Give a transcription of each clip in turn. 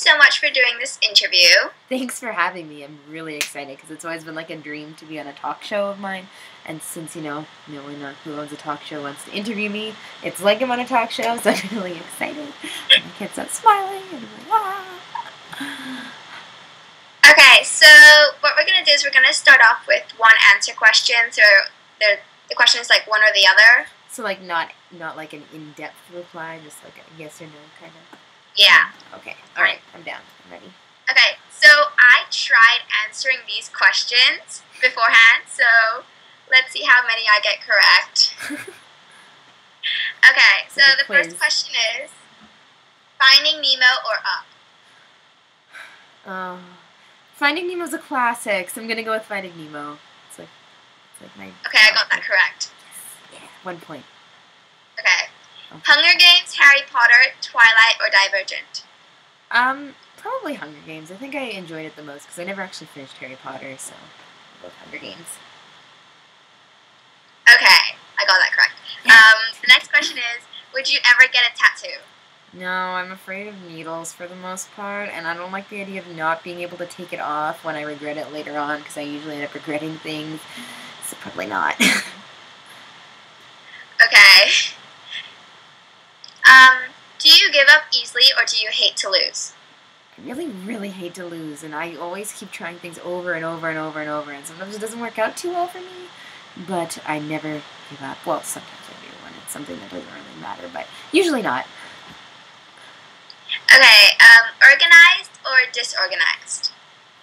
so much for doing this interview. Thanks for having me. I'm really excited because it's always been like a dream to be on a talk show of mine. And since, no one who owns a talk show wants to interview me, it's like I'm on a talk show, so I'm really excited. And I can't stop smiling, and I'm like, ah. Okay, so what we're going to do is we're going to start off with one answer questions, or the question is like one or the other. So like not like an in-depth reply, just like a yes or no kind of? Yeah. Okay, alright, I'm down. I'm ready. Okay, so I tried answering these questions beforehand, so let's see how many I get correct. Okay, so the first question is, Finding Nemo or Up? Finding Nemo's a classic, so I'm gonna go with Finding Nemo. It's like my... Okay, I got that correct. Yes. Yeah, 1 point. Okay. Hunger Games, Harry Potter, Twilight, or Divergent? Probably Hunger Games. I think I enjoyed it the most because I never actually finished Harry Potter, so I love Hunger Games. Okay, I got that correct. The next question is, would you ever get a tattoo? No, I'm afraid of needles for the most part, and I don't like the idea of not being able to take it off when I regret it later on, because I usually end up regretting things, so probably not. Okay. Do you give up easily, or do you hate to lose? I really, really hate to lose, and I always keep trying things over and over and over and over, and sometimes it doesn't work out too well for me, but I never give up. Well, sometimes I do when it's something that doesn't really matter, but usually not. Okay, organized or disorganized?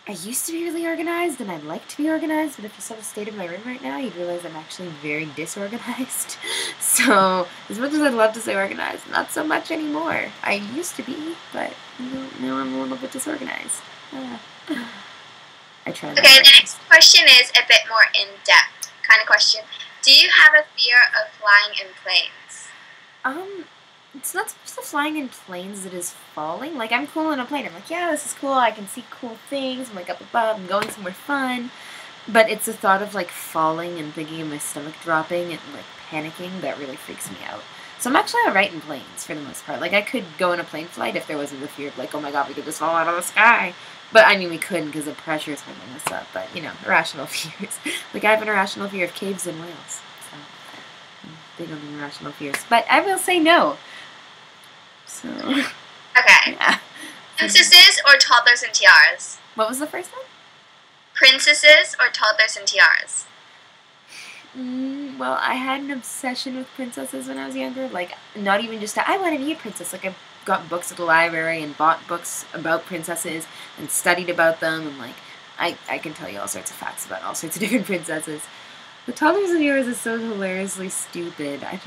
I used to be really organized, and I'd like to be organized, but if you saw the state of my room right now, you'd realize I'm actually very disorganized. So, as much as I'd love to say organized, not so much anymore. I used to be, but now I'm a little bit disorganized. I try. Okay, the next question is a bit more in-depth kind of question. Do you have a fear of flying in planes? It's not so much the flying in planes as it is falling. Like, I'm cool in a plane. I'm like, yeah, this is cool. I can see cool things. I'm, like, up above. I'm going somewhere fun. But it's the thought of, like, falling and thinking of my stomach dropping and, like, panicking that really freaks me out. So I'm actually alright in planes, for the most part. Like, I could go on a plane flight if there wasn't the fear of, like, oh my god, we could just fall out of the sky. But, I mean, we couldn't because the pressure is holding us up. But, irrational fears. Like, I have an irrational fear of caves and whales. So, big on the irrational fears. But I will say no. So, okay. Yeah. Princesses or toddlers and tiaras? What was the first one? Princesses or toddlers and tiaras? Well, I had an obsession with princesses when I was younger. Like, not even just I want to be a princess. Like, I got books at the library and bought books about princesses and studied about them. And, like, I can tell you all sorts of facts about all sorts of different princesses. The toddlers and tiaras is so hilariously stupid. I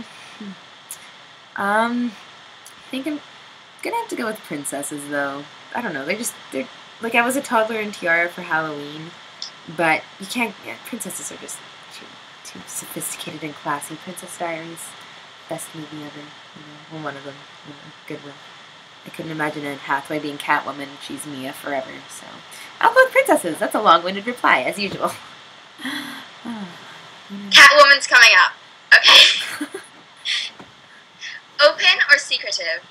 think I'm gonna have to go with princesses, though. I don't know, they're like, I was a toddler in tiara for Halloween, but you can't, princesses are just too sophisticated and classy. Princess Diaries, best movie ever, well, one of them, good one. I couldn't imagine Anne Hathaway being Catwoman, she's Mia forever, so. I'll go with princesses, that's a long-winded reply, as usual. Catwoman's coming up. Okay. Open or secretive?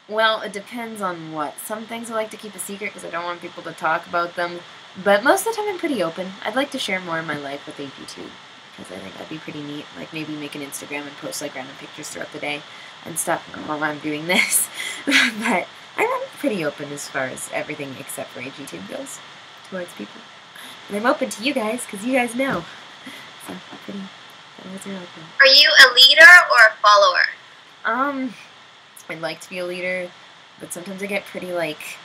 Well, it depends on what. Some things I like to keep a secret because I don't want people to talk about them. But most of the time I'm pretty open. I'd like to share more of my life with AG2 because I think that'd be pretty neat. Like, maybe make an Instagram and post, like, random pictures throughout the day and stuff while I'm doing this. But I'm pretty open as far as everything except for AG2 goes towards people. And I'm open to you guys because you guys know. So I'm pretty... Are you a leader or a follower? I'd like to be a leader, but sometimes I get pretty, like,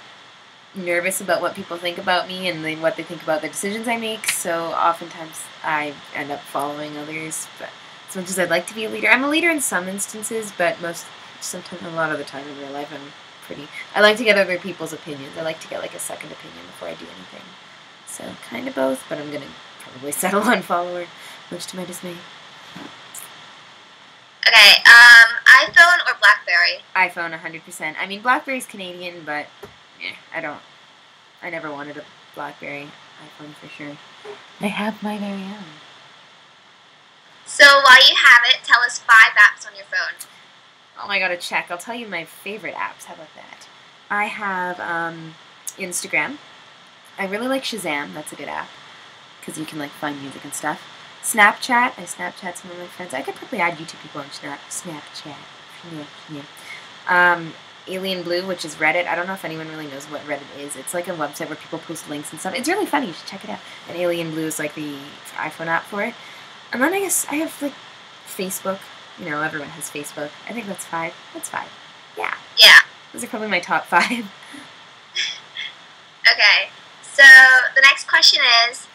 nervous about what people think about me and then what they think about the decisions I make, so oftentimes I end up following others, but as much as I'd like to be a leader, I'm a leader in some instances, but sometimes, a lot of the time in real life, I like to get other people's opinions. I like to get, like, a second opinion before I do anything. So, kind of both, but I'm gonna probably settle on follower, much to my dismay. Okay, iPhone or BlackBerry? iPhone, 100%. I mean, BlackBerry's Canadian, but I never wanted a BlackBerry. iPhone for sure. I have my very own. So while you have it, tell us 5 apps on your phone. Oh, I gotta check. I'll tell you my favorite apps. How about that? I have Instagram. I really like Shazam. That's a good app because you can like find music and stuff. Snapchat. I Snapchat some of my friends. I could probably add YouTube people on Snapchat. Yeah. Alien Blue, which is Reddit. I don't know if anyone really knows what Reddit is. It's like a website where people post links and stuff. It's really funny. You should check it out. And Alien Blue is like the iPhone app for it. And then I guess I have like Facebook. You know, everyone has Facebook. I think that's 5. That's 5. Yeah. Yeah. Those are probably my top 5. Okay. So the next question is,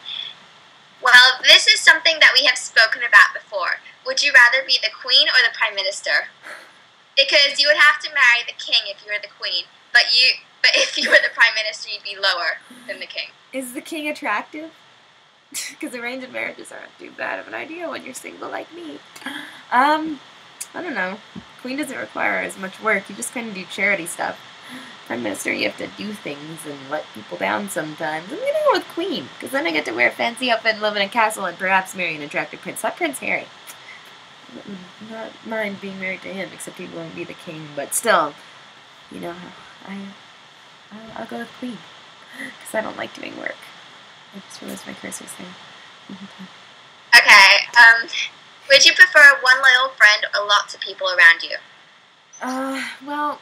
well, this is something that we have spoken about before. Would you rather be the queen or the prime minister? Because you would have to marry the king if you were the queen, but if you were the prime minister, you'd be lower than the king. Is the king attractive? Because arranged marriages aren't too bad of an idea when you're single like me. I don't know. Queen doesn't require as much work. You just kind of do charity stuff. Prime minister, you have to do things and let people down sometimes. I'm gonna go with queen, because then I get to wear a fancy outfit and live in a castle and perhaps marry an attractive prince. Not Prince Harry. Not mind being married to him, except he won't be the king. But still, you know, I'll go with queen, because I don't like doing work. I just realized my cursor's there. Okay, would you prefer one loyal friend or lots of people around you? Well,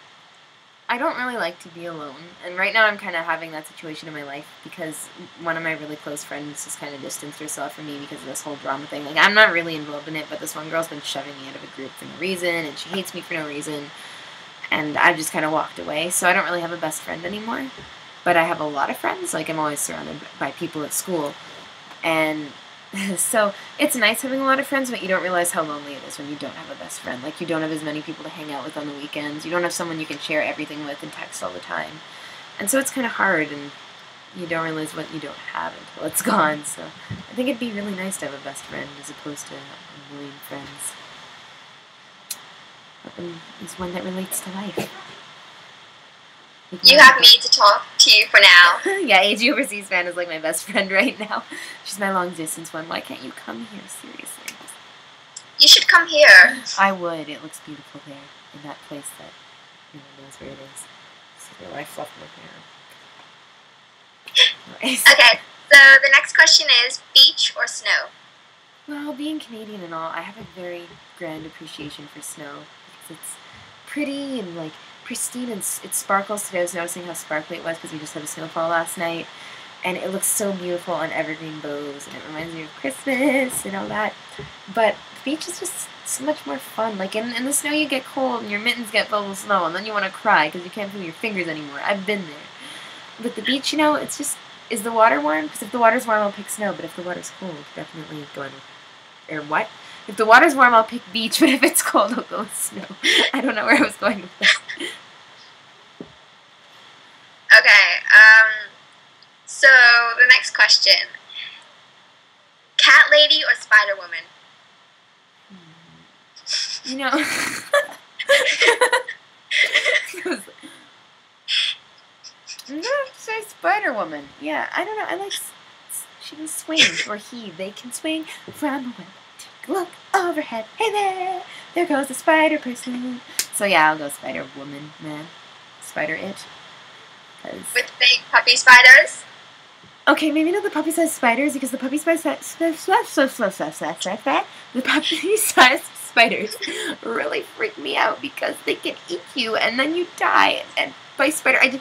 I don't really like to be alone, and right now I'm kind of having that situation in my life because one of my really close friends has kind of distanced herself from me because of this whole drama thing. Like, I'm not really involved in it, but this one girl's been shoving me out of a group for no reason, and she hates me for no reason, and I've just kind of walked away, so I don't really have a best friend anymore. But I have a lot of friends. Like, I'm always surrounded by people at school, and so it's nice having a lot of friends, but you don't realize how lonely it is when you don't have a best friend. Like, you don't have as many people to hang out with on the weekends. You don't have someone you can share everything with and text all the time. And so it's kind of hard, and you don't realize what you don't have until it's gone. So I think it'd be really nice to have a best friend as opposed to a million friends. It's one that relates to life. You have me to talk to you for now. Yeah, agoverseasfan is like my best friend right now. She's my long distance one. Why can't you come here? Seriously. You should come here. I would. It looks beautiful there in that place that no one knows where it is. So I fluff my hair. Anyways. Okay, so the next question is beach or snow? Well, being Canadian and all, I have a very grand appreciation for snow because it's pretty and like pristine and it sparkles. Today I was noticing how sparkly it was because we just had a snowfall last night, and it looks so beautiful on evergreen bows, and it reminds me of Christmas and all that. But the beach is just so much more fun. Like in the snow you get cold and your mittens get filled with snow, and then you want to cry because you can't feel your fingers anymore. I've been there. But the beach, you know, it's just, is the water warm? Because if the water's warm I'll pick snow, but if the water's cold, definitely go or what? If the water's warm, I'll pick beach, but if it's cold, I'll go with snow. I don't know where I was going with this. Okay, so the next question. Cat lady or Spider Woman? You know, I'm gonna say Spider Woman. Yeah, I don't know. I like, she can swing, or they can swing from a web. Look overhead. Hey there goes the spider person. So yeah, I'll go Spider Woman, man. Spider it. With big puppy spiders? Okay, maybe not the puppy-sized spiders, because the puppy-sized spiders really freak me out because they can eat you and then you die. And by spider,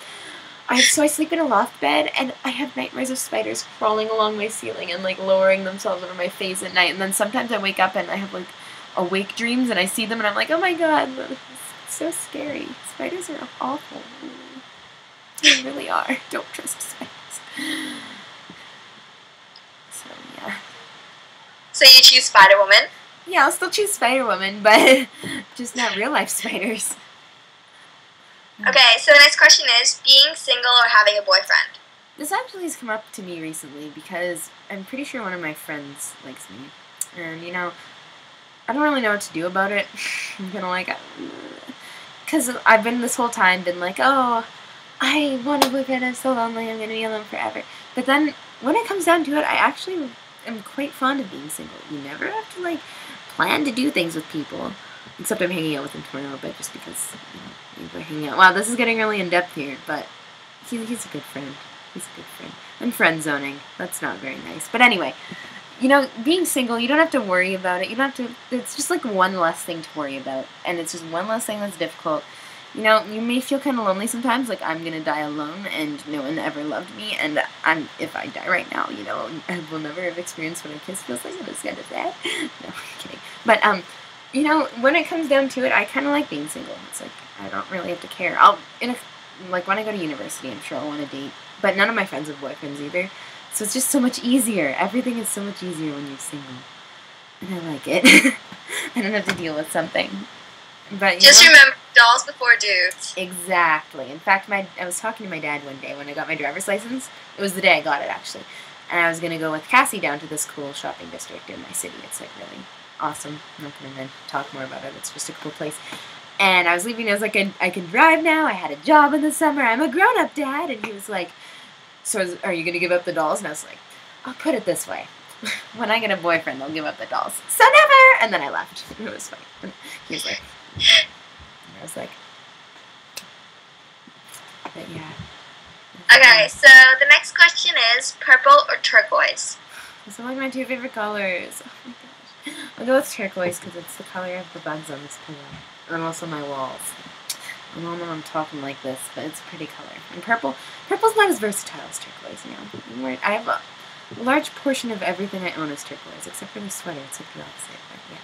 so I sleep in a loft bed, and I have nightmares of spiders crawling along my ceiling and like lowering themselves over my face at night. And then sometimes I wake up and I have like awake dreams, and I see them, and I'm like, oh my god, it's so scary. Spiders are awful. They really are. Don't trust spiders. So yeah. So you choose Spider Woman? Yeah, I'll still choose Spider Woman, but just not real life spiders. Okay, so the next question is being single or having a boyfriend? This actually has come up to me recently because I'm pretty sure one of my friends likes me. And, you know, I don't really know what to do about it. I'm kind of like, because I've been this whole time been like, oh, I want a boyfriend, I'm so lonely, I'm going to be alone forever. But then, when it comes down to it, I actually am quite fond of being single. You never have to, like, plan to do things with people. Except I'm hanging out with them tomorrow, but just because, you know, We're hanging out. Wow, this is getting really in-depth here, but he's a good friend. He's a good friend. And friend zoning. That's not very nice. But anyway, you know, being single, you don't have to worry about it. You don't have to, it's just like one less thing to worry about. And it's just one less thing that's difficult. You know, you may feel kind of lonely sometimes, like I'm going to die alone and no one ever loved me. And if I die right now, you know, I will never have experienced what a kiss feels like. It's kind of sad. No, I'm kidding. But, you know, when it comes down to it, I kind of like being single. It's like, I don't really have to care. Like when I go to university, I'm sure I'll want to date. But none of my friends have boyfriends either. So it's just so much easier. Everything is so much easier when you're single. And I like it. I don't have to deal with something. But just remember, dolls before dudes. Exactly. In fact, I was talking to my dad one day when I got my driver's license. It was the day I got it, actually. And I was going to go with Cassie down to this cool shopping district in my city. It's like really awesome. I'm not going to talk more about it. It's just a cool place. And I was leaving. I was like, I can drive now. I had a job in the summer. I'm a grown-up, Dad. And he was like, so are you going to give up the dolls? And I was like, I'll put it this way. When I get a boyfriend, I'll give up the dolls. So never! And then I left. It was funny. He was like... And I was like, but yeah. Okay, so the next question is purple or turquoise? It's one of my two favorite colors. Oh my gosh. I'll go with turquoise because it's the color of the bugs on this pillow. And also my walls. I don't know I'm talking like this, but it's a pretty color. And purple's not as versatile as turquoise, you know. I have a large portion of everything I own is turquoise, except for the sweater. It's like the opposite, but yeah.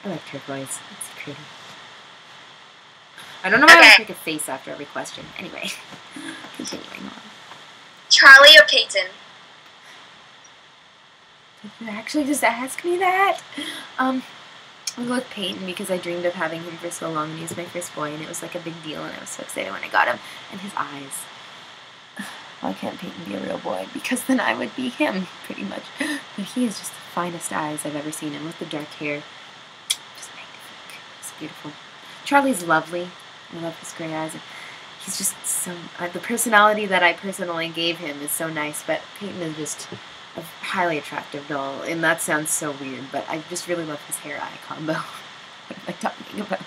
I like turquoise. It's pretty. I don't know why I make a face after every question. Anyway, continuing on. Charlie or Peyton? Did you actually just ask me that? I'll go with Peyton because I dreamed of having him for so long and he was my first boy and it was like a big deal and I was so excited when I got him. And his eyes. Why can't Peyton be a real boy? Because then I would be him, pretty much. But he has just the finest eyes I've ever seen and with the dark hair. Just magnific. It's beautiful. Charlie's lovely. I love his gray eyes. He's just so... the personality that I personally gave him is so nice, but Peyton is just a highly attractive doll, and that sounds so weird, but I just really love his hair-eye combo. What am I talking about?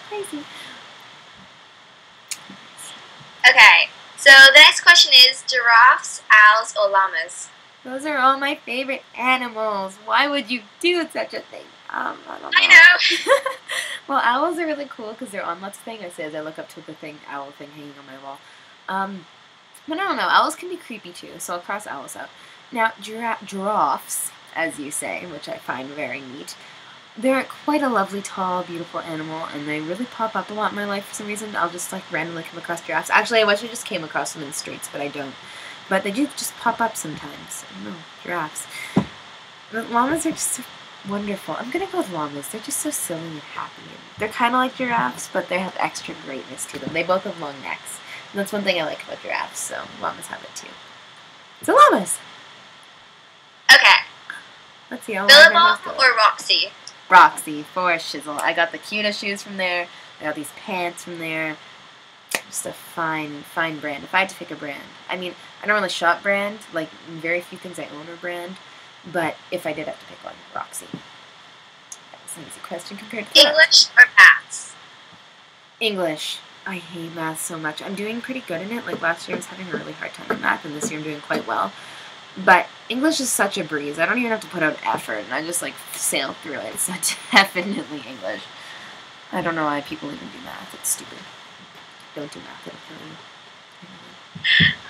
Crazy. Okay, so the next question is giraffes, owls, or llamas? Those are all my favorite animals. Why would you do such a thing? I don't know. I know. Well, owls are really cool because they're on lots of things. I say as I look up to the owl thing hanging on my wall. But I don't know. Owls can be creepy too, so I'll cross owls out. Now, giraffes, as you say, which I find very neat, they're quite a lovely, tall, beautiful animal, and they really pop up a lot in my life for some reason. I'll just like randomly come across giraffes. Actually, I wish I just came across them in the streets, but I don't. But they do just pop up sometimes. I don't know, giraffes. The llamas are just so wonderful. I'm gonna go with llamas. They're just so silly and happy. And they're kind of like giraffes, but they have extra greatness to them. They both have long necks. And that's one thing I like about giraffes, so llamas have it too. So llamas! Okay. Let's see. Billabong or Roxy? Roxy, for shizzle. I got the cutest shoes from there. I got these pants from there. Just a fine, fine brand. If I had to pick a brand. I mean, I don't really shop brand. Like, very few things I own are brand. But if I did have to pick one, Roxy. That was an easy question compared to English or maths? English. I hate math so much. I'm doing pretty good in it. Like, last year I was having a really hard time in math, and this year I'm doing quite well. But English is such a breeze. I don't even have to put out effort, and I just, like, sail through it. So definitely English. I don't know why people even do math. It's stupid. Don't do math. It'll kill you.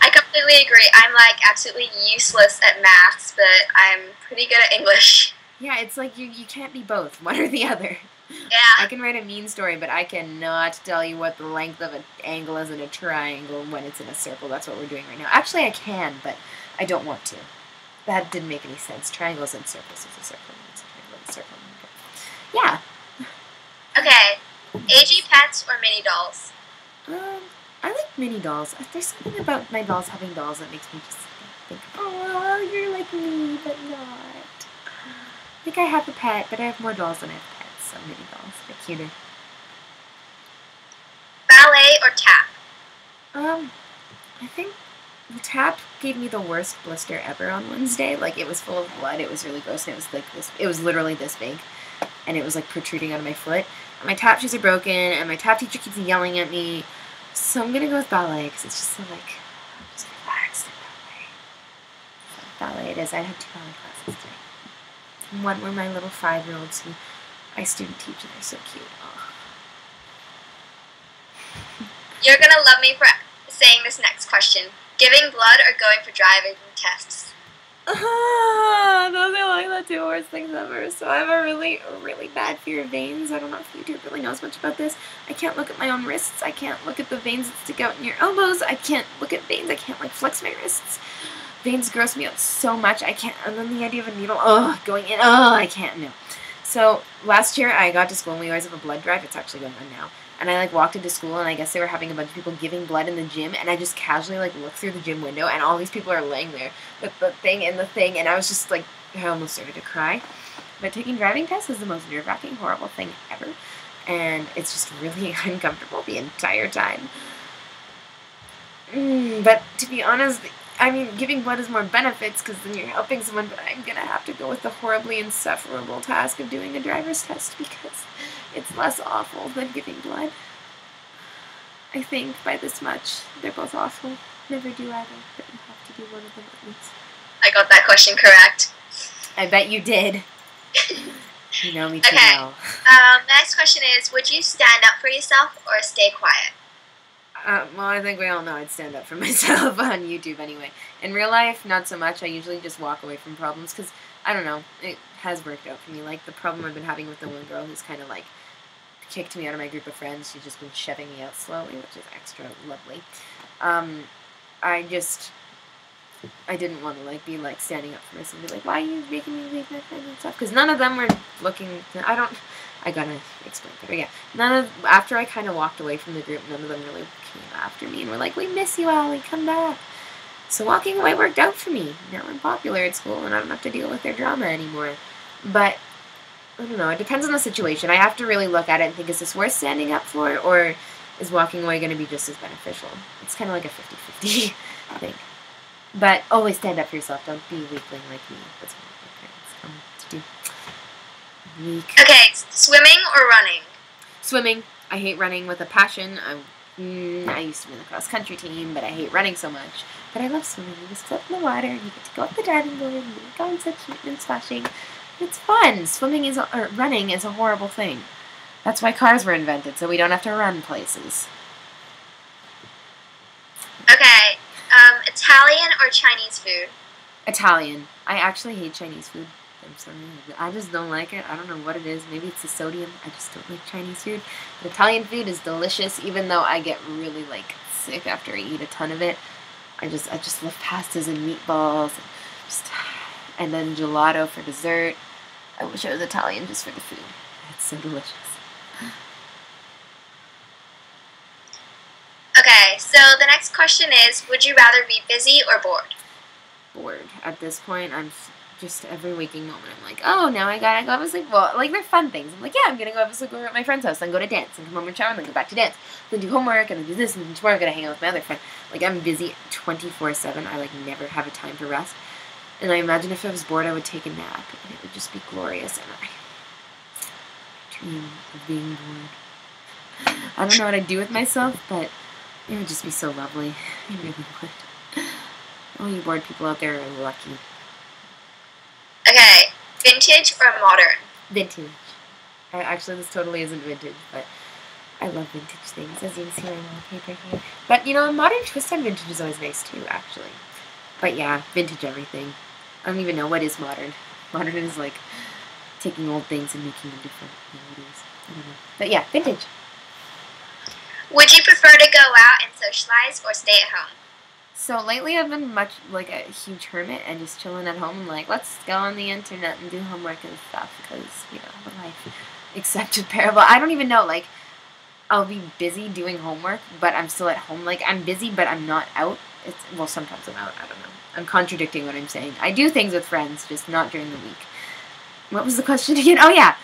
I completely agree. I'm, like, absolutely useless at maths, but I'm pretty good at English. Yeah, it's like you can't be both. One or the other. Yeah. I can write a mean story, but I cannot tell you what the length of an angle is in a triangle when it's in a circle. That's what we're doing right now. Actually, I can, but I don't want to. That didn't make any sense. Triangles and circles is a circle. It's a triangle and a circle. Yeah. Okay. AG pets or mini dolls? I like mini dolls. There's something about my dolls having dolls that makes me just think, oh, you're like me, but not. I think I have a pet, but I have more dolls than I have pets, so mini dolls. They're cuter. Ballet or tap? I think the tap gave me the worst blister ever on Wednesday. Like, it was full of blood. It was really gross, and it was like this. It was literally this big, and it was like protruding out of my foot. my tap shoes are broken, and my tap teacher keeps yelling at me. So I'm gonna go with ballet, because it's just so, like, just relaxed in ballet. So ballet it is. I had 2 ballet classes today. One were my little 5-year-olds who I student teach, and they're so cute. Oh. You're gonna love me for saying this next question. Giving blood or going for driving tests? Those are like the 2 worst things ever. So I have a really, really bad fear of veins. I don't know if YouTube really knows much about this. I can't look at my own wrists. I can't look at the veins that stick out in your elbows. I can't look at veins. I can't, like, flex my wrists. Veins gross me out so much. I can't. And then the idea of a needle, going in, I can't, no. So last year I got to school and we always have a blood drive. It's actually going on now. And I, like, walked into school, and I guess they were having a bunch of people giving blood in the gym, and I just casually, like, looked through the gym window, and all these people are laying there with the thing and the thing, and I was just, like, I almost started to cry. But taking driving tests is the most nerve-wracking, horrible thing ever, and it's just really uncomfortable the entire time. But to be honest, I mean, giving blood has more benefits, because then you're helping someone, but I'm gonna have to go with the horribly insufferable task of doing a driver's test, because it's less awful than giving blood. I think by this much. They're both awful. Never do either, but you have to do one of them at least. I got that question correct. I bet you did. You know me too okay. well. The next question is, would you stand up for yourself or stay quiet? Well, I think we all know I'd stand up for myself on YouTube anyway. In real life, not so much. I usually just walk away from problems because, I don't know, it has worked out for me. Like, the problem I've been having with the one girl who's kind of, like, kicked me out of my group of friends. She's just been shoving me out slowly, which is extra lovely. I didn't want to, like, be, like, standing up for myself and be like, why are you making me leave my friends and stuff? Because none of them were looking, I gotta explain better, yeah. After I kind of walked away from the group, none of them really came after me and were like, we miss you, Allie, come back. So walking away worked out for me. Now I'm popular at school and I don't have to deal with their drama anymore. But I don't know, it depends on the situation. I have to really look at it and think, is this worth standing up for, or is walking away going to be just as beneficial? It's kind of like a 50-50 thing. But always stand up for yourself. Don't be weakling like me. That's what my parents tell me to do. Weak. Okay, swimming or running? Swimming. I hate running with a passion. I used to be in the cross-country team, but I hate running so much. But I love swimming. You just float in the water, you get to go up the diving board, and you go and sit and splashing. It's fun. Running is a horrible thing. That's why cars were invented, so we don't have to run places. Okay, Italian or Chinese food? Italian. I actually hate Chinese food. I'm sorry. I just don't like it. I don't know what it is. Maybe it's the sodium. I just don't like Chinese food. But Italian food is delicious, even though I get really, like, sick after I eat a ton of it. I just love pastas and meatballs. And then gelato for dessert. I wish I was Italian just for the food. It's so delicious. Okay, so the next question is, would you rather be busy or bored? Bored. At this point, I'm just every waking moment, I'm like, oh, now I gotta go have a sleep. Well, like, they're fun things. I'm like, yeah, I'm gonna go have a sleepover at my friend's house, then go to dance, and come home and shower, and then go back to dance, then do homework, and then do this, and then tomorrow I'm gonna hang out with my other friend. Like, I'm busy 24/7. I, like, never have a time to rest. And I imagine if I was bored, I would take a nap, and it would just be glorious. And I dream of being bored. I don't know what I'd do with myself, but it would just be so lovely. It really would. All you bored people out there are lucky. Okay, vintage or modern? Vintage. Actually, this totally isn't vintage, but I love vintage things, as you can see my wallpaper here. But, you know, a modern twist on vintage is always nice, too, actually. But, yeah, vintage everything. I don't even know what is modern. Modern is, like, taking old things and making them different. I don't know. But, yeah, vintage. Would you prefer to go out and socialize or stay at home? So lately I've been much like a huge hermit and just chilling at home and like, let's go on the internet and do homework and stuff because, you know, the life accepted parable. I don't even know, like, I'll be busy doing homework, but I'm still at home. Like, I'm busy, but I'm not out. Well, sometimes I'm out. I don't know. I'm contradicting what I'm saying. I do things with friends, just not during the week. What was the question again? Oh, yeah.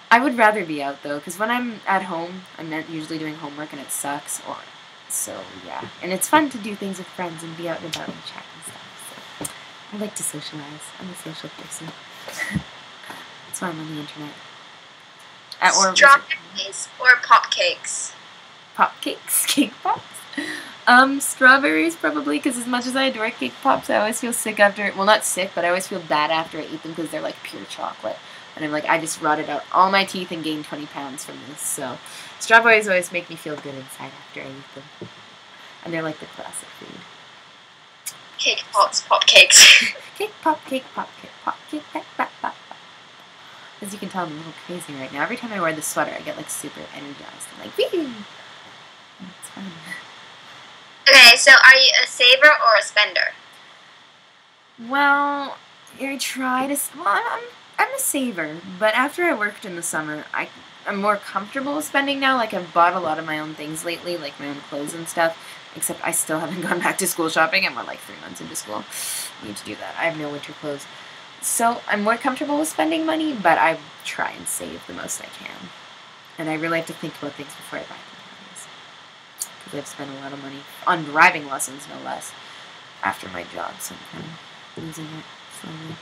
I would rather be out, though, because when I'm at home, I'm not usually doing homework and it sucks. So, yeah. And it's fun to do things with friends and be out and about and chat and stuff. So, I like to socialize. I'm a social person. That's why I'm on the internet. Or Strawberries or pop cakes? Pop cakes? Cake pops? Strawberries probably, because as much as I adore cake pops, I always feel sick after, well, not sick, but I always feel bad after I eat them because they're like pure chocolate. And I'm like, I just rotted out all my teeth and gained 20 pounds from this. So strawberries always make me feel good inside after I eat them. And they're like the classic food. Cake pops, pop cakes. Cake pop, cake pop, cake pop, cake pop, pop, pop. As you can tell, I'm a little crazy right now. Every time I wear this sweater, I get like super energized. I'm like, wee! It's fun. Okay, so are you a saver or a spender? Well, I try to. Well, I'm a saver, but after I worked in the summer, I'm more comfortable with spending now. Like, I've bought a lot of my own things lately, like my own clothes and stuff. Except I still haven't gone back to school shopping. I'm like 3 months into school. I need to do that. I have no winter clothes. So I'm more comfortable with spending money, but I try and save the most I can. And I really have to think about things before I buy things. Because I've spent a lot of money on driving lessons, no less, after my job. So I'm kind of losing it slowly.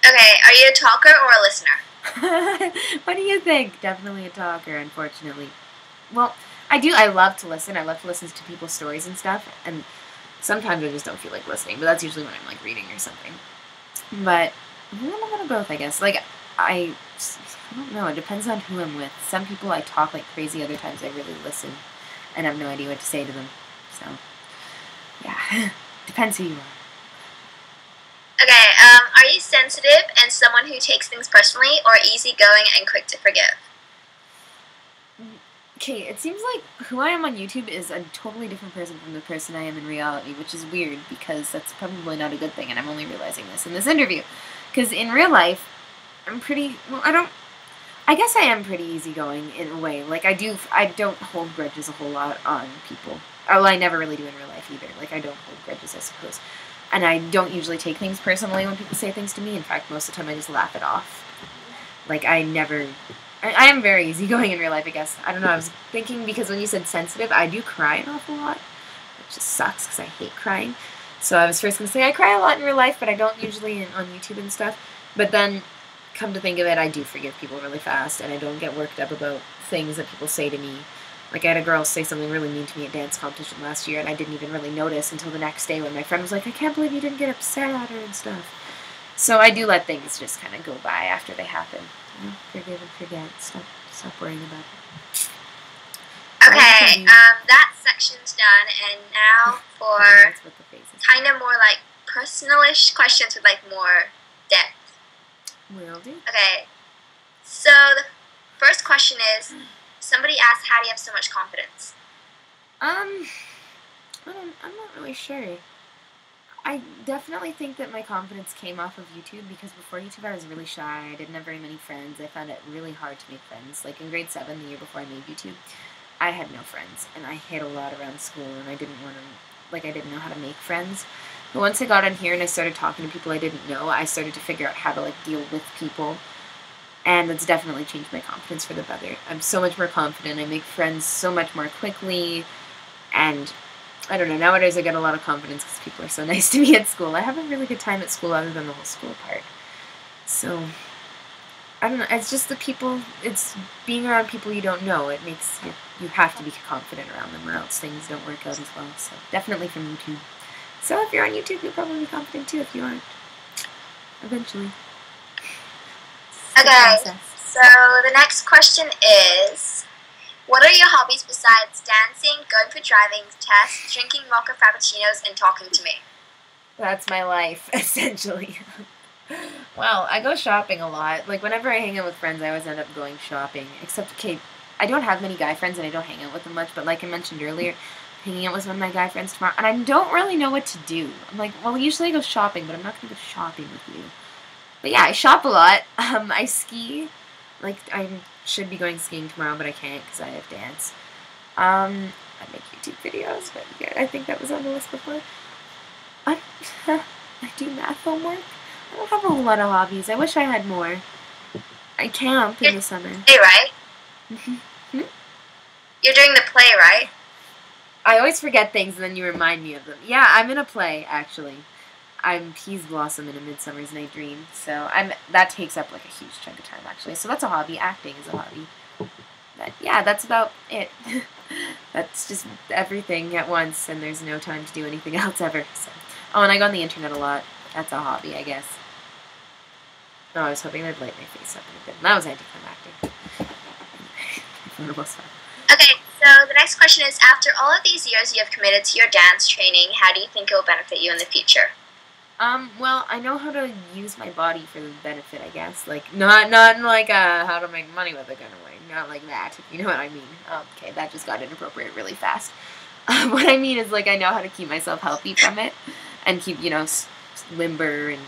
Okay, are you a talker or a listener? What do you think? Definitely a talker, unfortunately. Well, I love to listen. I love to listen to people's stories and stuff. And sometimes I just don't feel like listening. But that's usually when I'm like reading or something. But a little bit of both, I guess. Like, I don't know. It depends on who I'm with. Some people I talk like crazy. Other times I really listen. And I have no idea what to say to them. So, yeah. Depends who you are. Okay, are you sensitive and someone who takes things personally, or easygoing and quick to forgive? Okay, it seems like who I am on YouTube is a totally different person from the person I am in reality, which is weird because that's probably not a good thing, and I'm only realizing this in this interview. Because in real life, I'm pretty, well, I guess I am pretty easygoing in a way. Like, I don't hold grudges a whole lot on people. Well, I never really do in real life either. Like, I don't hold grudges, I suppose. And I don't usually take things personally when people say things to me. In fact, most of the time I just laugh it off. Like, I am very easygoing in real life, I guess. I don't know, I was thinking, because when you said sensitive, I do cry an awful lot. Which just sucks, because I hate crying. So I was first going to say I cry a lot in real life, but I don't usually on YouTube and stuff. But then, come to think of it, I do forgive people really fast, and I don't get worked up about things that people say to me. Like, I had a girl say something really mean to me at dance competition last year, and I didn't even really notice until the next day when my friend was like, I can't believe you didn't get upset at her and stuff. So I do let things just kind of go by after they happen. You know, forgive and forget. Stop worrying about it. Okay, that section's done, and now for kind of more like personal-ish questions with like more depth. Will do. Okay, so the first question is, somebody asked, how do you have so much confidence? I'm not really sure. I definitely think that my confidence came off of YouTube, because before YouTube I was really shy. I didn't have very many friends. I found it really hard to make friends. Like in grade 7, the year before I made YouTube, I had no friends, and I hid a lot around school, and I didn't know how to make friends. But once I got on here and I started talking to people I didn't know, I started to figure out how to like deal with people. And it's definitely changed my confidence for the better. I'm so much more confident. I make friends so much more quickly. And I don't know, nowadays I get a lot of confidence because people are so nice to me at school. I have a really good time at school other than the whole school part. So, I don't know, it's just the people, it's being around people you don't know. It makes you have to be confident around them or else things don't work out as well. So, definitely from YouTube. So, if you're on YouTube, you'll probably be confident too if you aren't. Eventually. Okay, so the next question is, what are your hobbies besides dancing, going for driving tests, drinking mocha frappuccinos, and talking to me? That's my life, essentially. Well, I go shopping a lot. Like, whenever I hang out with friends, I always end up going shopping. Except, okay, I don't have many guy friends, and I don't hang out with them much, but like I mentioned earlier, hanging out with one of my guy friends tomorrow, and I don't really know what to do. I'm like, well, usually I go shopping, but I'm not going to go shopping with you. But yeah, I shop a lot. I ski. Like, I should be going skiing tomorrow, but I can't because I have dance. I make YouTube videos, but yeah, I think that was on the list before. I do math homework. I don't have a whole lot of hobbies. I wish I had more. I camp in the summer. Play, right? You're doing the play, right? I always forget things and then you remind me of them. Yeah, I'm in a play, actually. I'm Peas Blossom in A Midsummer's Night Dream, so that takes up like a huge chunk of time actually. So that's a hobby. Acting is a hobby. But yeah, that's about it. That's just everything at once, and there's no time to do anything else ever. So. Oh, and I go on the internet a lot. That's a hobby, I guess. No, I was hoping they'd light my face up in a bit. That was anticlimactic. It was fun. Okay, so the next question is, after all of these years you have committed to your dance training, how do you think it will benefit you in the future? Well, I know how to use my body for the benefit, I guess. Like, not like, how to make money with it kind of way. Not like that, if you know what I mean. Okay, that just got inappropriate really fast. What I mean is, like, I know how to keep myself healthy from it. And keep, limber and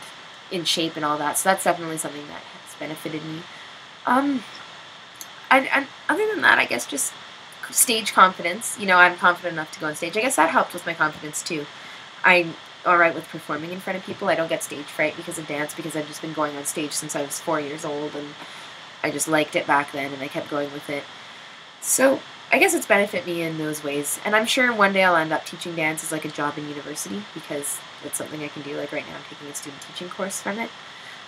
in shape and all that. So that's definitely something that has benefited me. And other than that, I guess just stage confidence. I'm confident enough to go on stage. I guess that helped with my confidence, too. I'm alright with performing in front of people. I don't get stage fright because of dance, because I've just been going on stage since I was 4 years old, and I just liked it back then, and I kept going with it. So I guess it's benefited me in those ways. And I'm sure one day I'll end up teaching dance as like a job in university, because it's something I can do. Like right now I'm taking a student teaching course from it.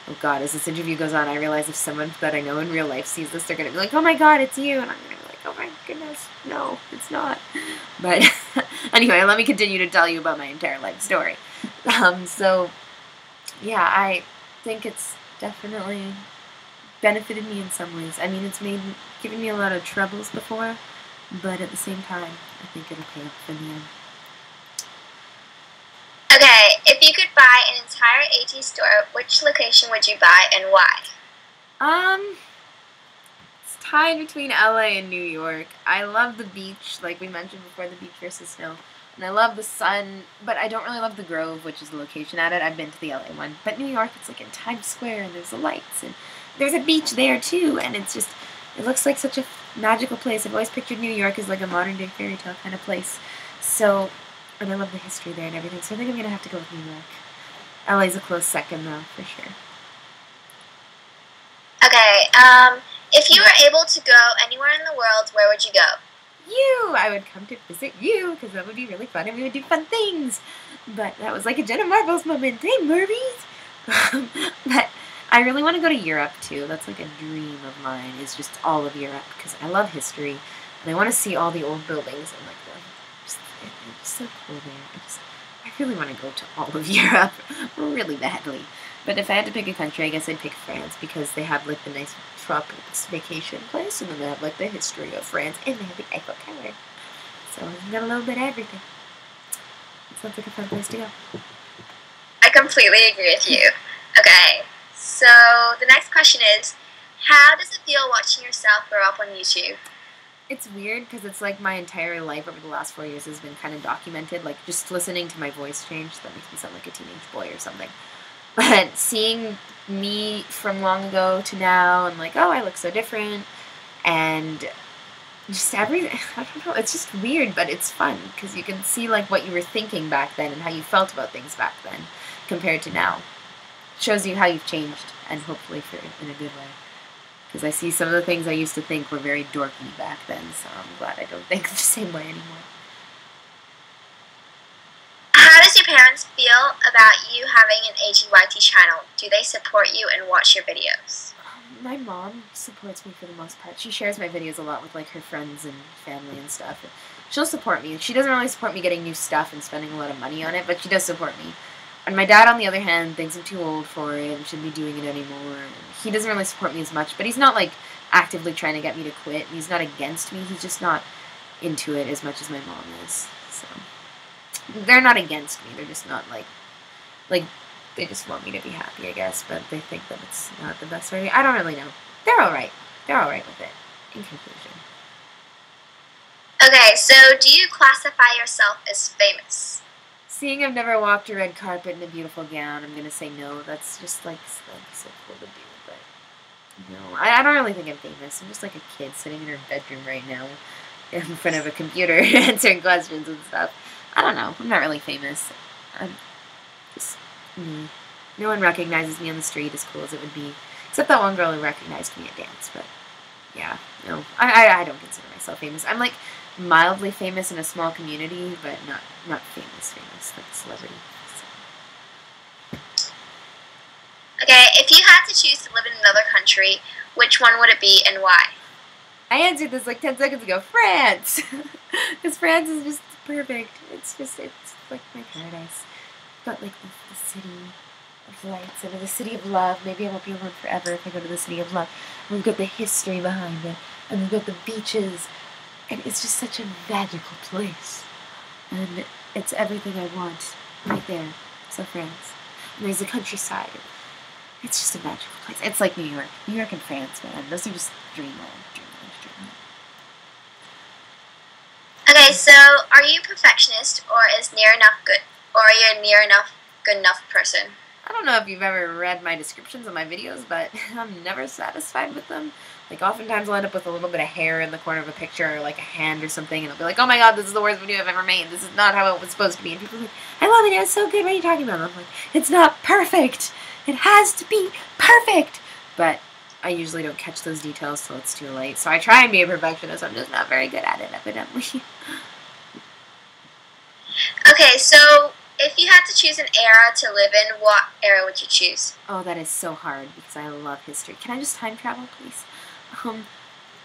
Oh God, as this interview goes on, I realize if someone that I know in real life sees this, they're going to be like, oh my God, it's you. And I'm going to be like, oh my goodness, no, it's not. But anyway, let me continue to tell you about my entire life story. So yeah, I think it's definitely benefited me in some ways. I mean, it's given me a lot of troubles before, but at the same time, I think it'll pay off in the end. Okay, if you could buy an entire AT store, which location would you buy and why? It's tied between LA and New York. I love the beach, like we mentioned before, the beach versus snow. And I love the sun, but I don't really love the Grove, which is the location at it. I've been to the LA one. But New York, it's like in Times Square, and there's the lights, and there's a beach there too, and it looks like such a magical place. I've always pictured New York as like a modern-day fairy tale kind of place. So, and I love the history there and everything, so I think I'm going to have to go with New York. LA's a close second, though, for sure. Okay, if you were able to go anywhere in the world, where would you go? I would come to visit you, because that would be really fun, and we would do fun things. But that was like a Jenna Marbles moment. Hey, Merbies! But I really want to go to Europe, too. That's like a dream of mine, is just all of Europe, because I love history, and I want to see all the old buildings, and like, it's so cool there. I really want to go to all of Europe, really badly. But if I had to pick a country, I guess I'd pick France, because they have like the nice tropical vacation place, and then they have like the history of France, and they have the Eiffel Tower. So I've got a little bit of everything. It sounds like a fun place to go. I completely agree with you. Okay, so the next question is, how does it feel watching yourself grow up on YouTube? It's weird, because it's like my entire life over the last 4 years has been kind of documented. Like, just listening to my voice change, that makes me sound like a teenage boy or something. But seeing me from long ago to now, and like, oh, I look so different, and just everything, I don't know, it's just weird, but it's fun, because you can see like what you were thinking back then, and how you felt about things back then, compared to now. It shows you how you've changed, and hopefully in a good way. Because I see some of the things I used to think were very dorky back then, so I'm glad I don't think the same way anymore. How does your parents feel about you having an AGYT channel? Do they support you and watch your videos? My mom supports me for the most part. She shares my videos a lot with like her friends and family and stuff. And she'll support me. She doesn't really support me getting new stuff and spending a lot of money on it, but she does support me. And my dad, on the other hand, thinks I'm too old for it and shouldn't be doing it anymore. He doesn't really support me as much, but he's not like actively trying to get me to quit. He's not against me. He's just not into it as much as my mom is. So they're not against me. They're just not like they just want me to be happy, I guess. But they think that it's not the best way. I don't really know. They're all right. They're all right with it. In conclusion. Okay, so do you classify yourself as famous? Seeing I've never walked a red carpet in a beautiful gown, I'm going to say no. That's just like so cool to do, but no. I don't really think I'm famous. I'm just like a kid sitting in her bedroom right now in front of a computer answering questions and stuff. I don't know. I'm not really famous. I'm just me. No one recognizes me on the street as cool as it would be. Except that one girl who recognized me at dance, but yeah, no. I don't consider myself famous. I'm like mildly famous in a small community, but not famous, like a celebrity. Okay, if you had to choose to live in another country, which one would it be and why? I answered this like 10 seconds ago. France! Because France is just perfect. It's like my paradise. But like the city of lights and the city of love. Maybe I won't be alone forever if I go to the city of love. And we've got the history behind it. And we've got the beaches. And it's just such a magical place. And it's everything I want right there. So France. And there's the countryside. It's just a magical place. It's like New York. New York and France, man. Those are just dreamland. Okay, so are you a perfectionist or is near enough good, or are you a near enough good enough person? I don't know if you've ever read my descriptions of my videos, but I'm never satisfied with them. Like, oftentimes I'll end up with a little bit of hair in the corner of a picture, or like a hand or something, and I'll be like, oh my god, this is the worst video I've ever made. This is not how it was supposed to be. And people are like, I love it, it was so good, what are you talking about? And I'm like, it's not perfect. It has to be perfect. But I usually don't catch those details till it's too late. So I try and be a perfectionist. I'm just not very good at it, evidently. Okay, so if you had to choose an era to live in, what era would you choose? Oh, that is so hard because I love history. Can I just time travel, please?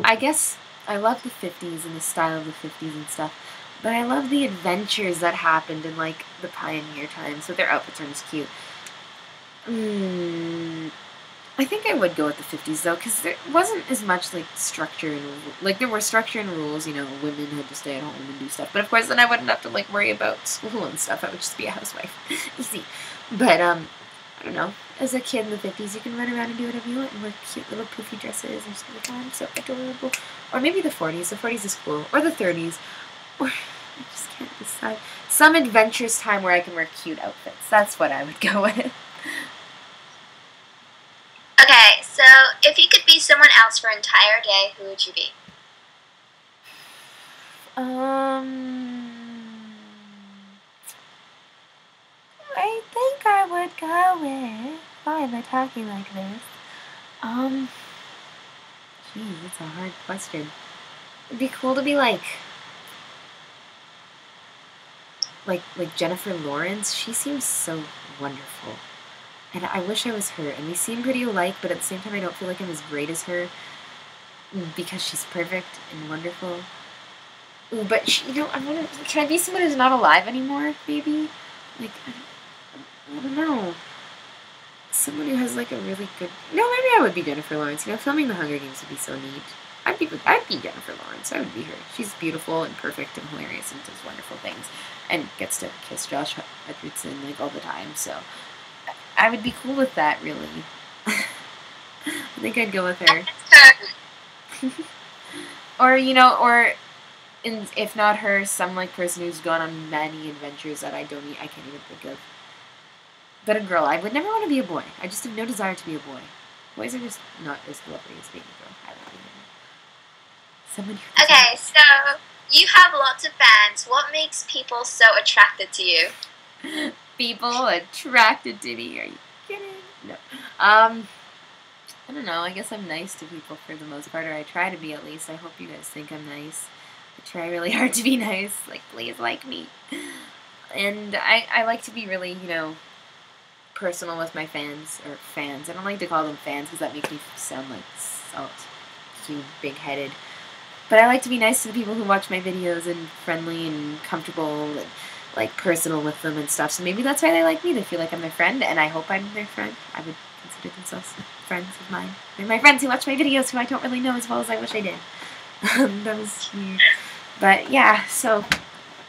I guess I love the 50s and the style of the 50s and stuff. But I love the adventures that happened in, like, the pioneer times. So their outfits are just cute. I think I would go with the 50s, though, because there wasn't as much, like, structure and... Like, there were structure and rules, you know, women had to stay at home and do stuff. But, of course, then I wouldn't have to, like, worry about school and stuff. I would just be a housewife. Easy. But, I don't know. As a kid in the 50s, you can run around and do whatever you want and wear cute little poofy dresses and stuff like that. I'm so adorable. Or maybe the 40s. The 40s is cool. Or the 30s. Or... I just can't decide. Some adventurous time where I can wear cute outfits. That's what I would go with. Okay, so if you could be someone else for an entire day, who would you be? I think I would go with... Why am I talking like this? Geez, that's a hard question. It'd be cool to be like Jennifer Lawrence. She seems so wonderful. And I wish I was her. And we seem pretty alike, but at the same time I don't feel like I'm as great as her. Because she's perfect and wonderful. Ooh, but she, you know, can I be someone who's not alive anymore, maybe? Like, I don't know. Someone who has like a really good... No, maybe I would be Jennifer Lawrence. You know, filming the Hunger Games would be so neat. I'd be Jennifer Lawrence. I would be her. She's beautiful and perfect and hilarious and does wonderful things. And gets to kiss Josh Hutcherson like all the time, so... I would be cool with that, really. I think I'd go with her. Or, you know, or if not her, some like person who's gone on many adventures that I can't even think of. But a girl. I would never want to be a boy. I just have no desire to be a boy. Boys are just not as lovely as being a girl. I don't know. Someone who... Okay, so you have lots of fans. What makes people so attracted to you? People attracted to me. Are you kidding? No. I don't know. I guess I'm nice to people for the most part, or I try to be at least. I hope you guys think I'm nice. I try really hard to be nice. Like, please like me. And I like to be really, you know, personal with my fans. I don't like to call them fans because that makes me sound like so cute, big-headed. But I like to be nice to the people who watch my videos and friendly and comfortable and like personal with them and stuff. So maybe that's why they like me. They feel like I'm their friend, and I hope I'm their friend. I would consider themselves friends of mine. They're my friends who watch my videos who I don't really know as well as I wish I did. That was weird. But yeah, so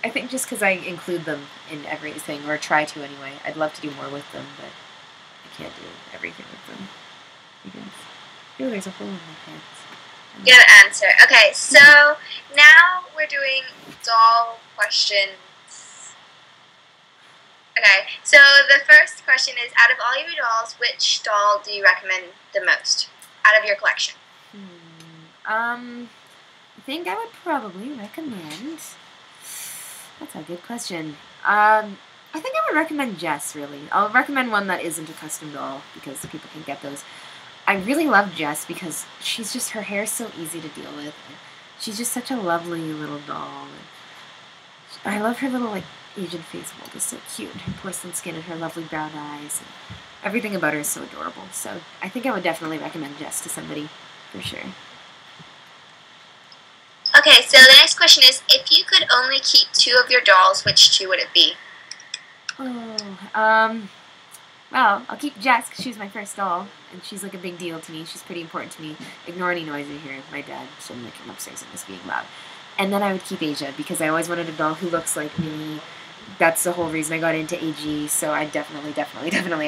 I think just because I include them in everything, or try to anyway, I'd love to do more with them, but I can't do everything with them. Because I feel there's a hole in my pants. Good answer. Okay, so now we're doing doll questions. Okay, so the first question is, out of all your dolls, which doll do you recommend the most out of your collection? I think I would probably recommend... That's a good question. I think I would recommend Jess, really. I'll recommend one that isn't a custom doll, because people can get those. I really love Jess because she's just... Her hair's so easy to deal with. She's just such a lovely little doll. I love her little, like, Asian face mold. It's so cute. Her porcelain skin and her lovely brown eyes. everything about her is so adorable. So I think I would definitely recommend Jess to somebody, for sure. Okay, so the next question is, if you could only keep 2 of your dolls, which 2 would it be? Oh, well, I'll keep Jess because she's my first doll, and she's like a big deal to me. She's pretty important to me. Ignore any noise you hear. My dad shouldn't like come upstairs and just being loud. And then I would keep Asia because I always wanted a doll who looks like me. That's the whole reason I got into AG. So I definitely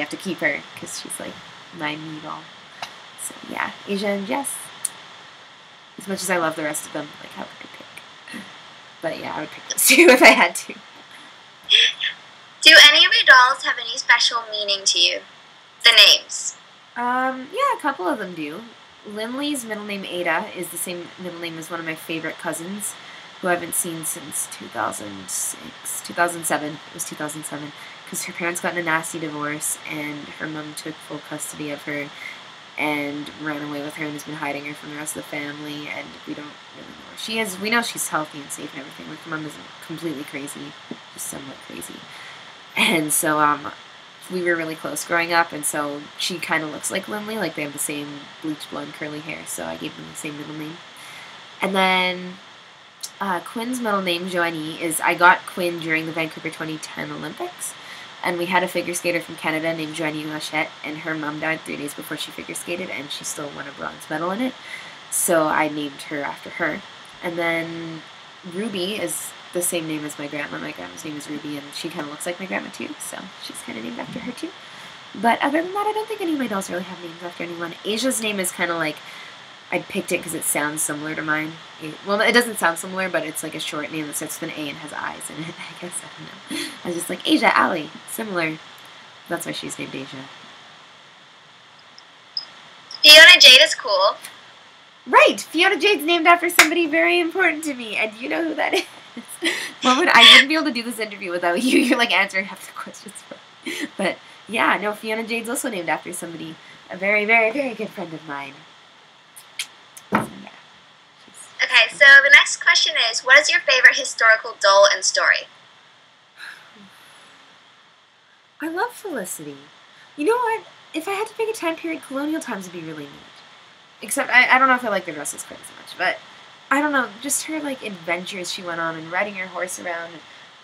have to keep her because she's like my me doll. So yeah, Asia and Jess. As much as I love the rest of them, like how could I pick? But yeah, I would pick those 2 if I had to. Do any of your dolls have any special meaning to you? The names. Yeah, a couple of them do. Lindley's middle name Ada is the same middle name as one of my favorite cousins, who I haven't seen since 2007. It was 2007, because her parents got in a nasty divorce, and her mom took full custody of her and ran away with her and has been hiding her from the rest of the family, and we don't really know where she is. We know she's healthy and safe and everything. Like, her mom isn't completely crazy, just somewhat crazy. And so, we were really close growing up, and so she kind of looks like Lindley, like they have the same bleach blonde curly hair, so I gave them the same middle name. And then Quinn's middle name, Joanie, is, I got Quinn during the Vancouver 2010 Olympics, and we had a figure skater from Canada named Joanie Lachette, and her mom died 3 days before she figure skated, and she still won a bronze medal in it, so I named her after her. And then Ruby is the same name as my grandma. My grandma's name is Ruby, and she kind of looks like my grandma too, so she's kind of named after her too. But other than that, I don't think any of my dolls really have names after anyone. Asia's name is kind of like, I picked it because it sounds similar to mine. Well, it doesn't sound similar, but it's like a short name that starts with an A and has eyes in it. I guess, I don't know. I was just like, Asia, Allie, similar. That's why she's named Asia. Fiona Jade is cool. Right! Fiona Jade's named after somebody very important to me, and you know who that is. I wouldn't be able to do this interview without you. You're like answering half the questions for me. But yeah, no, Fiona Jade's also named after somebody, a very, very, very good friend of mine. So, yeah. Okay, so the next question is, what is your favorite historical doll and story? I love Felicity. You know what? If I had to pick a time period, colonial times would be really neat. Except, I don't know if I like the dresses quite as much, but I don't know, just her, like, adventures she went on and riding her horse around and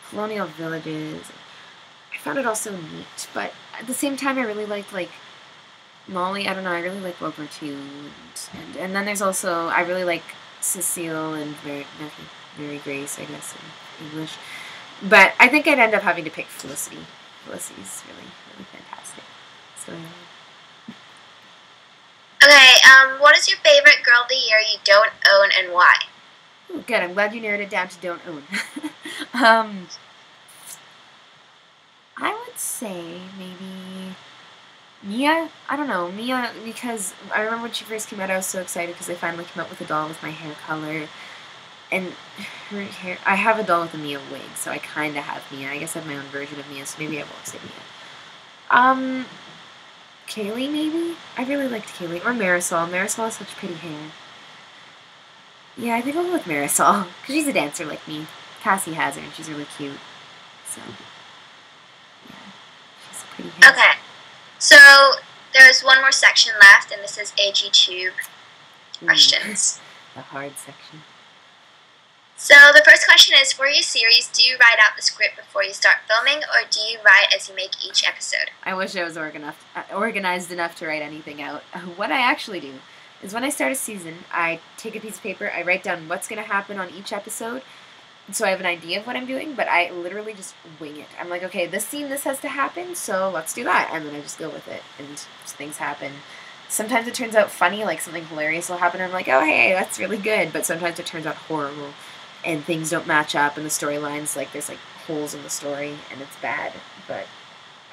colonial villages. I found it all so neat, but at the same time, I really liked, like, Molly. I don't know, I really like World War II, and then there's also, I really like Cecile and Mary Grace, I guess, in English. But I think I'd end up having to pick Felicity. Felicity's really, really fantastic. So, okay, what is your favorite girl of the year you don't own and why? Ooh, good, I'm glad you narrowed it down to don't own. I would say maybe Mia. I don't know, Mia, because I remember when she first came out, I was so excited because they finally came out with a doll with my hair color. And her hair, I have a doll with a Mia wig, so I kind of have Mia. I guess I have my own version of Mia, so maybe I won't say Mia. Kaylee, maybe? I really liked Kaylee. Or Marisol. Marisol has such pretty hair. Yeah, I think I'll go with Marisol, because she's a dancer like me. Cassie has her, and she's really cute. So, yeah, she's pretty hair. Okay, so there's one more section left, and this is AG Tube questions. The hard section. So the first question is, for your series, do you write out the script before you start filming, or do you write as you make each episode? I wish I was organized enough to write anything out. What I actually do is when I start a season, I take a piece of paper, I write down what's going to happen on each episode, so I have an idea of what I'm doing, but I literally just wing it. I'm like, okay, this scene, this has to happen, so let's do that, and then I just go with it, and things happen. Sometimes it turns out funny, like something hilarious will happen, and I'm like, oh, hey, that's really good, but sometimes it turns out horrible. And things don't match up, and the storylines, like, there's, like, holes in the story, and it's bad. But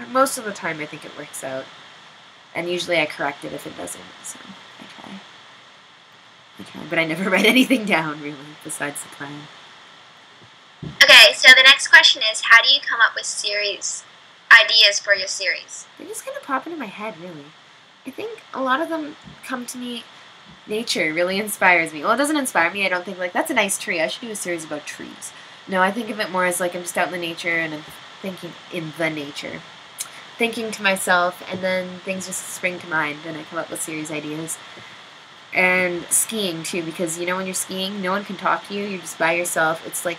most of the time, I think it works out. And usually I correct it if it doesn't, so I try. But I never write anything down, really, besides the plan. Okay, so the next question is, how do you come up with series ideas for your series? They just kind of pop into my head, really. I think a lot of them come to me. Nature really inspires me. Well, it doesn't inspire me. I don't think, like, that's a nice tree. I should do a series about trees. No, I think of it more as, like, I'm just out in the nature and I'm thinking in the nature. thinking to myself, and then things just spring to mind, and I come up with series ideas. And skiing too, because when you're skiing, no one can talk to you. You're just by yourself. It's like,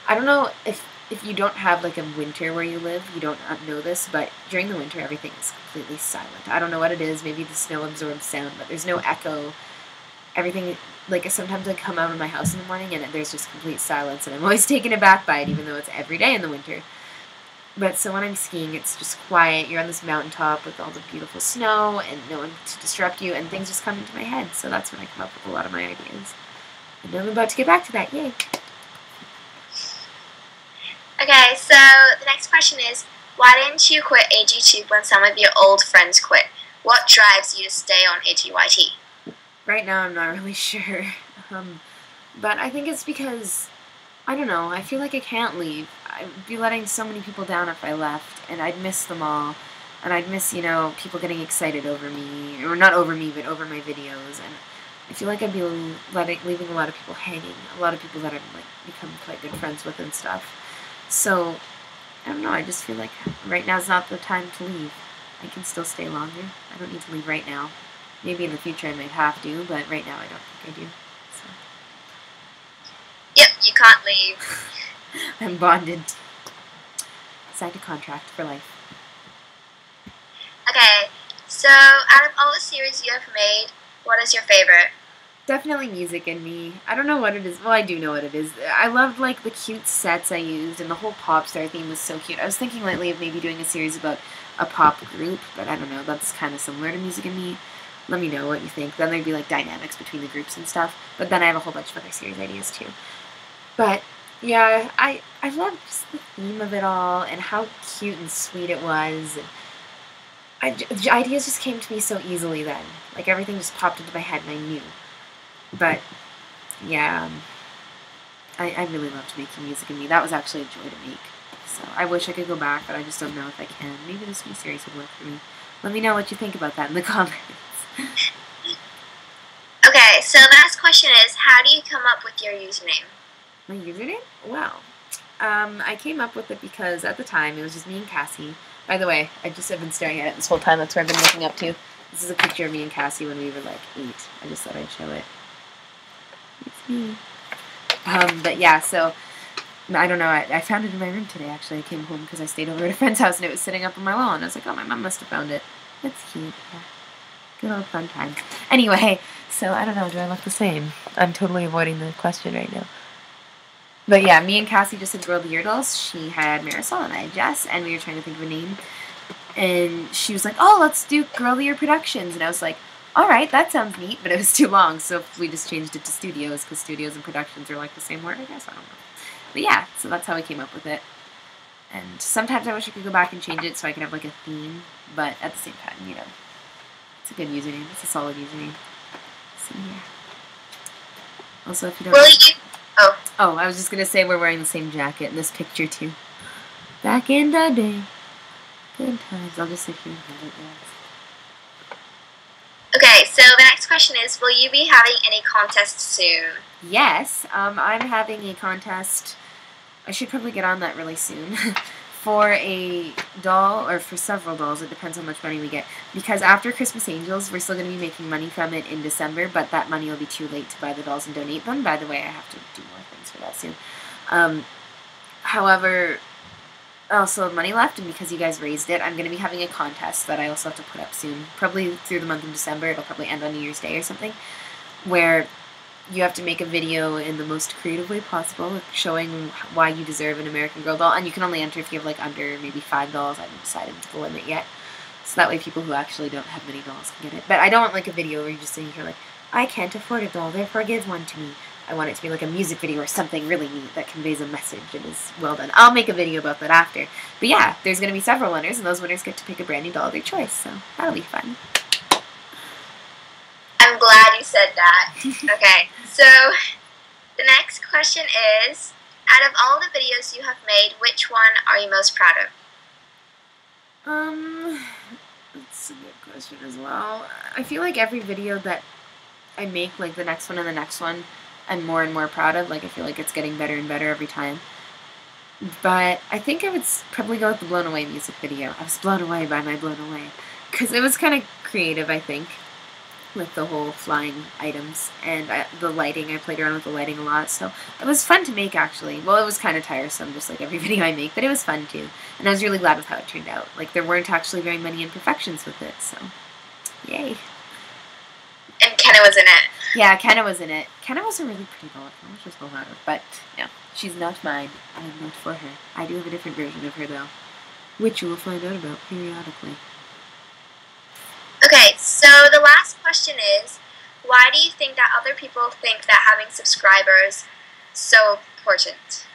I don't know if you don't have like a winter where you live, you don't know this, but during the winter everything is completely silent. I don't know what it is. Maybe the snow absorbs sound, but there's no echo. Everything, like, sometimes I come out of my house in the morning and there's just complete silence, and I'm always taken aback by it, even though it's every day in the winter. But so when I'm skiing, it's just quiet. You're on this mountaintop with all the beautiful snow and no one to disrupt you, and things just come into my head. So that's when I come up with a lot of my ideas. And I'm about to get back to that. Yay. Okay, so the next question is, why didn't you quit AGTube when some of your old friends quit? What drives you to stay on AGYT? Right now, I'm not really sure. But I think it's because, I don't know, I feel like I can't leave. I'd be letting so many people down if I left, and I'd miss them all. And I'd miss, people getting excited over me, or not over me, but over my videos. And I feel like I'd be leaving a lot of people hanging, a lot of people that I've, like, become quite good friends with and stuff. So, I don't know, I just feel like right now's not the time to leave. I can still stay longer. I don't need to leave right now. Maybe in the future I might have to, but right now I don't think I do. So. Yep, you can't leave. I'm bonded. Signed a contract for life. Okay, so out of all the series you have made, what is your favorite? Definitely Music and Me. I don't know what it is. Well, I do know what it is. I loved, like, the cute sets I used, and the whole pop star theme was so cute. I was thinking lately of maybe doing a series about a pop group, but I don't know. That's kind of similar to Music and Me. Let me know what you think. Then there'd be, like, dynamics between the groups and stuff. But then I have a whole bunch of other series ideas, too. But, yeah, I loved just the theme of it all, and how cute and sweet it was. And the ideas just came to me so easily then. Like, everything just popped into my head, and I knew. But, yeah, I really loved making Music and Me. That was actually a joy to make. So I wish I could go back, but I just don't know if I can. Maybe this new series would work for me. Let me know what you think about that in the comments. Okay, so the next question is, how do you come up with your username? My username? Well, I came up with it because at the time it was just me and Cassie. By the way, I just have been staring at it this whole time. That's where I've been looking up to. This is a picture of me and Cassie when we were like 8. I just thought I'd show it. It's me. But yeah, so I don't know. I found it in my room today, actually. I came home because I stayed over at a friend's house and it was sitting up on my wall. And I was like, oh, my mom must have found it. That's cute. Yeah. Good old fun time. Anyway, so I don't know. Do I look the same? I'm totally avoiding the question right now. But yeah, me and Cassie just had Girl of the Year dolls. She had Marisol and I had Jess, and we were trying to think of a name. And she was like, oh, let's do Girl of the Year Productions. And I was like, all right, that sounds neat, but it was too long. So we just changed it to Studios, because Studios and Productions are like the same word, I guess. I don't know. But yeah, so that's how we came up with it. And sometimes I wish I could go back and change it so I could have like a theme. But at the same time, it's a good username. It's a solid username. So yeah. Also, if you don't... Oh, I was just going to say we're wearing the same jacket in this picture, too. Back in the day. Good times. I'll just sit here and hold it, guys. Okay, so the next question is, will you be having any contests soon? Yes, I'm having a contest. I should probably get on that really soon. For a doll, or for several dolls, it depends how much money we get. Because after Christmas Angels, we're still going to be making money from it in December, but that money will be too late to buy the dolls and donate them. By the way, I have to do more things for that soon. However, I also have money left, and because you guys raised it, I'm going to be having a contest that I also have to put up soon. Probably through the month of December. It'll probably end on New Year's Day or something. Where you have to make a video in the most creative way possible, showing why you deserve an American Girl doll. And you can only enter if you have like under maybe 5 dolls. I haven't decided the limit yet. So that way people who actually don't have many dolls can get it. But I don't want like a video where you're just sitting here like, I can't afford a doll, therefore give one to me. I want it to be like a music video or something really neat that conveys a message and is well done. I'll make a video about that after. But yeah, there's going to be several winners, and those winners get to pick a brand new doll of their choice. So that'll be fun. I'm glad you said that. Okay, so the next question is, out of all the videos you have made, which one are you most proud of? That's a good question as well. I feel like every video that I make, like the next one and the next one, I'm more and more proud of. Like, I feel like it's getting better and better every time. But I think I would probably go with the Blown Away music video. I was blown away by my Blown Away. Because it was kind of creative, I think, with the whole flying items. And the lighting, I played around with the lighting a lot. So it was fun to make, actually. Well, it was kind of tiresome, just like every video I make. But it was fun, too. And I was really glad with how it turned out. Like, there weren't actually very many imperfections with it, so yay. And Kenna was in it. Yeah, Kenna was in it. Kenna was a really pretty doll. I wish I was a little louder. But, no, she's not mine. I am not for her. I do have a different version of her, though, which you will find out about periodically. Okay, so the last question is, why do you think that other people think that having subscribers is so important?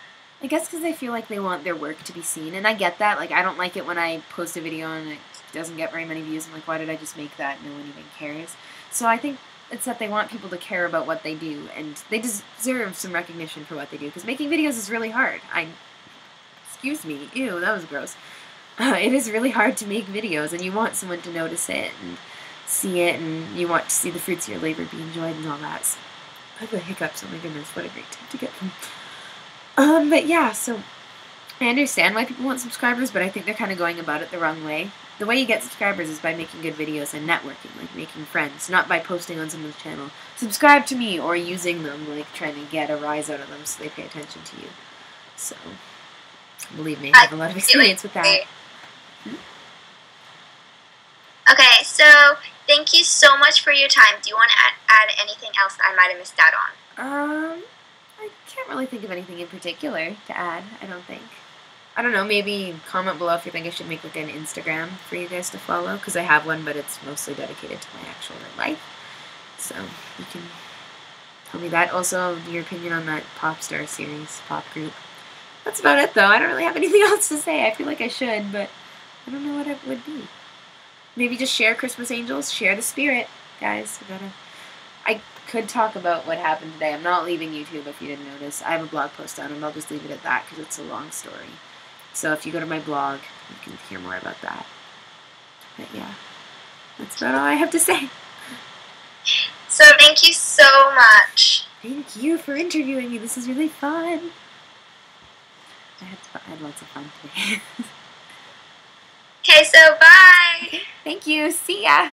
I guess because they feel like they want their work to be seen, and I get that. Like, I don't like it when I post a video and it doesn't get very many views. I'm like, why did I just make that? No one even cares. So I think it's that they want people to care about what they do, and they deserve some recognition for what they do, because making videos is really hard. Excuse me, ew, that was gross. It is really hard to make videos, and you want someone to notice it and see it, and you want to see the fruits of your labor be enjoyed and all that. So, I have the hiccups, oh my goodness, what a great time to get them. But yeah, so I understand why people want subscribers, but I think they're kind of going about it the wrong way. The way you get subscribers is by making good videos and networking, like making friends, not by posting on someone's channel, subscribe to me, or using them, like trying to get a rise out of them so they pay attention to you. So, believe me, I have a lot of experience with that. Okay, so thank you so much for your time. Do you want to add anything else that I might have missed out on? I can't really think of anything in particular to add, I don't think. I don't know, maybe comment below if you think I should make like an Instagram for you guys to follow, because I have one, but it's mostly dedicated to my actual life. So you can tell me that. Also, your opinion on that pop star series, pop group. That's about it, though. I don't really have anything else to say. I feel like I should, but I don't know what it would be. Maybe just share Christmas Angels, share the spirit, guys. I could talk about what happened today. I'm not leaving YouTube if you didn't notice. I have a blog post on it, and I'll just leave it at that because it's a long story. So if you go to my blog, you can hear more about that. But yeah, that's about all I have to say. So thank you so much. Thank you for interviewing me. This is really fun. I had lots of fun today. Okay, so bye. Thank you. See ya.